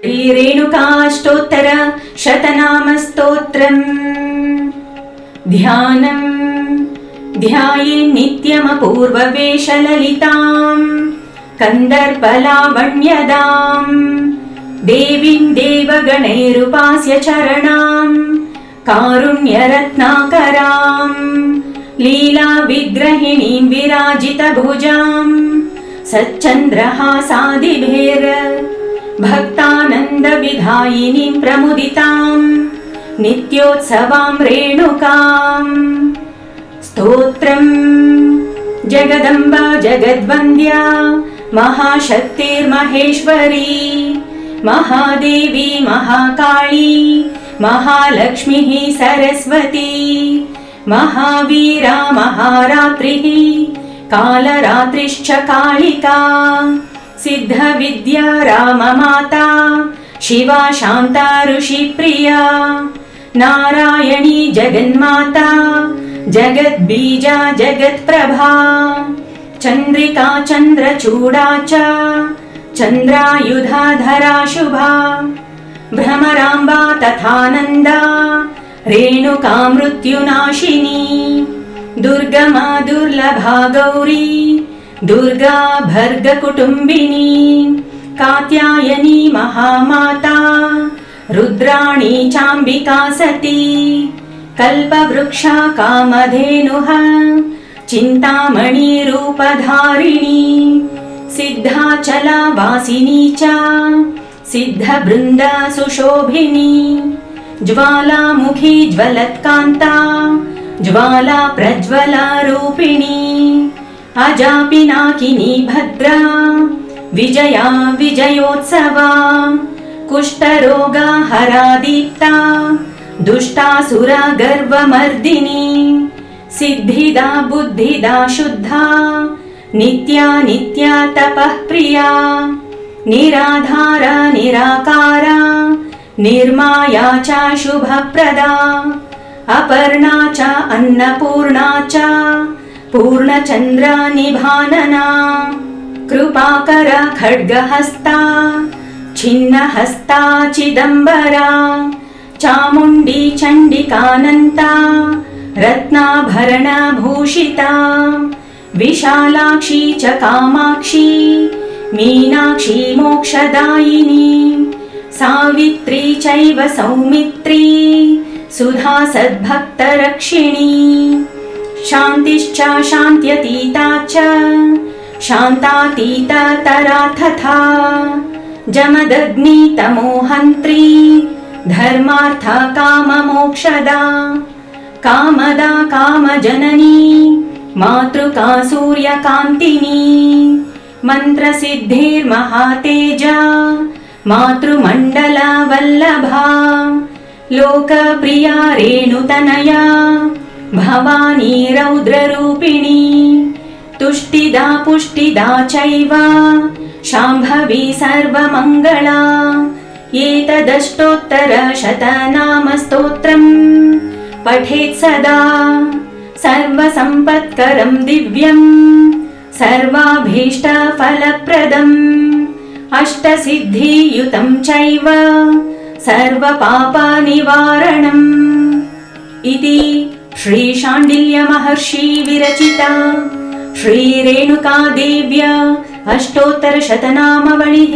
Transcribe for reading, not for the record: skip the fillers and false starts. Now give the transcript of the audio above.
श्रीरेणुकाष्टोत्तर शतनामस्तोत्रम् ध्यानम् ध्यायेन्नित्यमपूर्ववेशललिताम् कन्दर्पलावण्यदाम् देवीम् देवगणैरुपास्य चरणाम् कारुण्यरत्नाकराम् लीलाविग्रहिणीम् विराजितभुजाम् सच्चन्द्रहासादिभिर् भक्तानन्दविधायिनीम् प्रमुदिताम् नित्योत्सवाम् रेणुकाम् स्तोत्रम् जगदम्बा जगद्वन्द्या महाशक्तिर्महेश्वरी महादेवी महाकाली महालक्ष्मीः सरस्वती महावीरा महारात्रिः कालरात्रिश्च कालिका सिद्धविद्या राममाता शिवा शान्ता ऋषिप्रिया नारायणी जगन्माता जगद्बीजा जगत्प्रभा चन्द्रिका चन्द्रचूडा च चन्द्रायुधाधरा शुभा भ्रमराम्बा तथानन्दा रेणुका मृत्युनाशिनी दुर्गमा दुर्लभा गौरी दुर्गा भर्गकुटुम्बिनी कात्यायनी महामाता रुद्राणी चाम्बिका सती कल्पवृक्षा कामधेनुः चिन्तामणि रूपधारिणी सिद्धाचला वासिनी च सिद्धबृन्दा सुशोभिनी ज्वालामुखी ज्वलत्कान्ता ज्वाला प्रज्वला रूपिणी अजापिनाकिनी भद्रा विजया विजयोत्सवा कुष्ठरोगा हरा दीप्ता दुष्टासुरा गर्वमर्दिनी सिद्धिदा बुद्धिदा शुद्धा नित्या नित्या तपः प्रिया निराधारा निराकारा निर्माया च शुभप्रदा अपर्णा च अन्नपूर्णा च पूर्णचन्द्रा निभानना कृपाकरा खड्गहस्ता छिन्नहस्ता चिदम्बरा चामुण्डी चण्डिकानन्ता रत्नाभरणभूषिता विशालाक्षी च कामाक्षी मीनाक्षी मोक्षदायिनी सावित्री चैव सौमित्री सुधा सद्भक्तरक्षिणी शान्तिश्च शान्त्यतीता च शान्तातीता तरा तथा जमदग्नितमोहन्त्री धर्मार्थ काममोक्षदा कामदा कामजननी मातृका सूर्यकान्तिनी मन्त्रसिद्धिर्महातेजा मातृमण्डला वल्लभा लोकप्रिया रेणुतनया भवानी रौद्ररूपिणी तुष्टिदा पुष्टिदा चैव शाम्भवी सर्वमङ्गला एतदष्टोत्तरशतनामस्तोत्रम् पठेत् सदा सर्वसम्पत्करं दिव्यं सर्वाभीष्टफलप्रदम् अष्टसिद्धियुतं चैव सर्वपापनिवारणम् इति श्रीशाण्डिल्यमहर्षि विरचिता श्रीरेणुकादेव्या अष्टोत्तरशतनामावलिः।